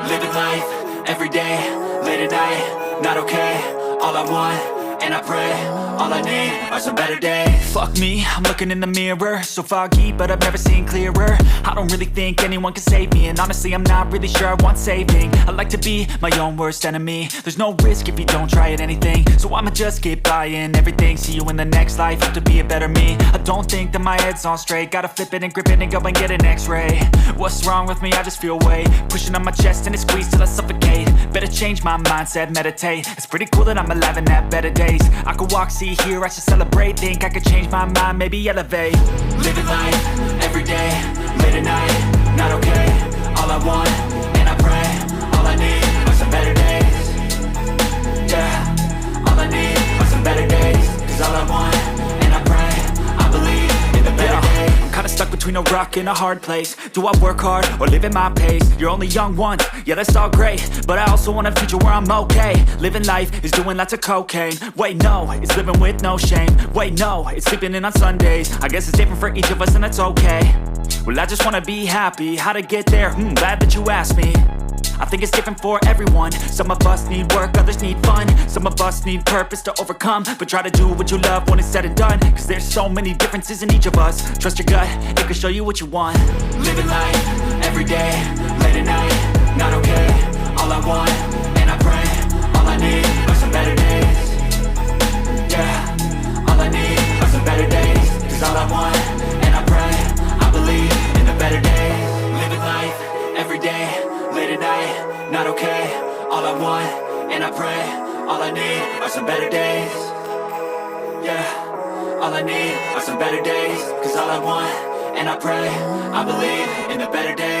Living life, everyday, late at night, not okay. All I want, and I pray, all I need are some better days. Fuck me, I'm looking in the mirror, so foggy, but I've never seen clearer. I don't really think anyone can save me, and honestly I'm not really sure I want saving. I like to be my own worst enemy. There's no risk if you don't try at anything, so I'ma just keep buying everything. See you in the next life, have to be a better me. I don't think that my head's on straight, gotta flip it and grip it and go and get an x-ray. What's wrong with me? I just feel weight pushing on my chest and it squeezes till I suffocate. Better change my mindset, meditate. It's pretty cool that I'm alive and have better days. I could walk, see, hear, I should celebrate. Think I could change my mind, maybe elevate. Living life, everyday, late at night, not okay. All I want, and I pray, all I need are some better days. Yeah, all I need are some better days. Cause all I want, and I pray, I believe in the better days. I'm kinda stuck between a rock and a hard place. Do I work hard or live at my pace? You're only young once, yeah that's all great, but I also want a future where I'm okay. Living life is doing lots of cocaine. Wait no, it's living with no shame. Wait no, it's sleeping in on Sundays. I guess it's different for each of us and that's okay. Well I just wanna be happy, how to get there? Glad that you asked me. I think it's different for everyone. Some of us need work, others need fun. Some of us need purpose to overcome. But try to do what you love when it's said and done. Cause there's so many differences in each of us. Trust your gut, it can show you what you want. Living life, everyday, late at night, not okay. All I want, and I pray, all I need are some better days. Yeah, all I need are some better days. Cause all I want, and I pray, I believe in the better days. Living life, everyday, late at night, not okay. All I want, and I pray, all I need are some better days. Yeah, all I need are some better days. Cause all I want, and I pray, I believe in the better days.